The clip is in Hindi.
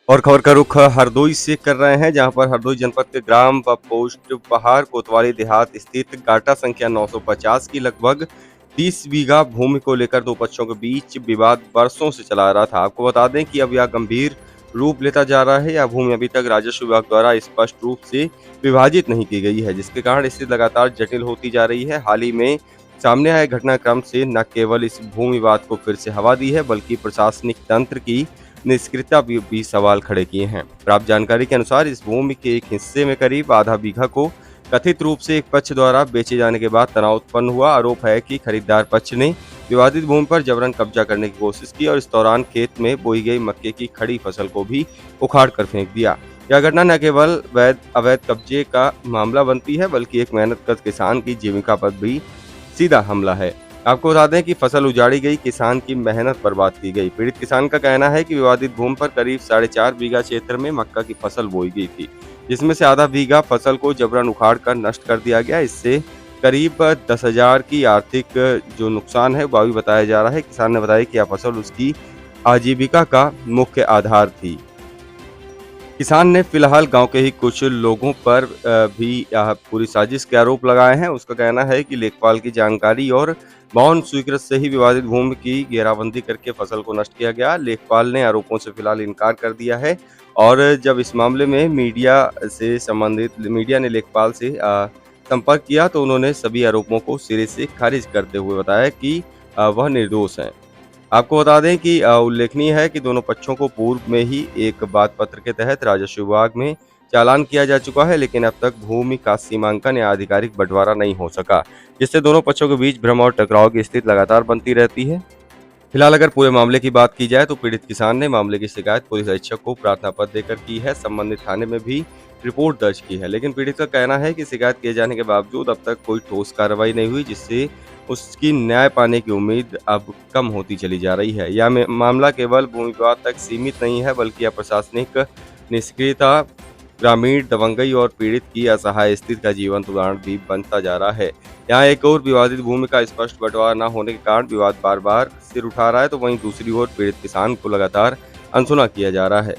और खबर का रुख हरदोई से कर रहे हैं, जहां पर हरदोई जनपद के ग्राम पोस्ट पहाड़ कोतवाली देहात स्थित गाटा संख्या 950 की लगभग 30 बीघा भूमि को लेकर दो पक्षों के बीच विवाद बरसों से चला आ रहा था। आपको बता दें कि अब यह गंभीर रूप लेता जा रहा है। यह भूमि अभी तक राजस्व विभाग द्वारा स्पष्ट रूप से विभाजित नहीं की गई है, जिसके कारण स्थिति लगातार जटिल होती जा रही है। हाल ही में सामने आए घटनाक्रम से न केवल इस भूमि विवाद को फिर से हवा दी है, बल्कि प्रशासनिक तंत्र की निष्क्रियता भी सवाल खड़े किए हैं। प्राप्त जानकारी के अनुसार इस भूमि के एक हिस्से में करीब आधा बीघा को कथित रूप से एक पक्ष द्वारा बेचे जाने के बाद तनाव उत्पन्न हुआ। आरोप है कि खरीदार पक्ष ने विवादित भूमि पर जबरन कब्जा करने की कोशिश की और इस दौरान खेत में बोई गई मक्के की खड़ी फसल को भी उखाड़ कर फेंक दिया। यह घटना न केवल अवैध कब्जे का मामला बनती है, बल्कि एक मेहनतकश किसान की जीविका पर भी सीधा हमला है। आपको बता दें कि फसल उजाड़ी गई, किसान की मेहनत बर्बाद की गई। पीड़ित किसान का कहना है कि विवादित भूमि पर करीब 4.5 बीघा क्षेत्र में मक्का की फसल बोई गई थी, जिसमें से आधा बीघा फसल को जबरन उखाड़ कर नष्ट कर दिया गया। इससे करीब 10,000 की आर्थिक जो नुकसान है वह भी बताया जा रहा है। किसान ने बताया कि यह फसल उसकी आजीविका का मुख्य आधार थी। किसान ने फिलहाल गांव के ही कुछ लोगों पर भी पूरी साजिश के आरोप लगाए हैं। उसका कहना है कि लेखपाल की जानकारी और मौन स्वीकृत से ही विवादित भूमि की घेराबंदी करके फसल को नष्ट किया गया। लेखपाल ने आरोपों से फिलहाल इनकार कर दिया है और जब इस मामले में मीडिया ने लेखपाल से संपर्क किया तो उन्होंने सभी आरोपों को सिरे से खारिज करते हुए बताया कि वह निर्दोष हैं। आपको बता दें कि उल्लेखनीय है कि दोनों पक्षों को पूर्व में ही एक बात पत्र के तहत राजस्व विभाग में चालान किया जा चुका है, लेकिन अब तक भूमि का सीमांकन या आधिकारिक बंटवारा नहीं हो सका, जिससे दोनों पक्षों के बीच भ्रम और टकराव की स्थिति लगातार बनती रहती है। फिलहाल अगर पूरे मामले की बात की जाए तो पीड़ित किसान ने मामले की शिकायत पुलिस अधीक्षक को प्रार्थना पत्र देकर की है। संबंधित थाने में भी रिपोर्ट दर्ज की है, लेकिन पीड़ित का कहना है कि शिकायत किए जाने के बावजूद अब तक कोई ठोस कार्रवाई नहीं हुई, जिससे उसकी न्याय पाने की उम्मीद अब कम होती चली जा रही है। यह मामला केवल भूमि विवाद तक सीमित नहीं है, बल्कि यह प्रशासनिक निष्क्रियता, ग्रामीण दबंगई और पीड़ित की असहाय स्थिति का जीवंत उदाहरण भी बनता जा रहा है। यहाँ एक और विवादित भूमि का स्पष्ट बंटवारा न होने के कारण विवाद बार बार सिर उठा रहा है, तो वहीं दूसरी ओर पीड़ित किसान को लगातार अनसुना किया जा रहा है।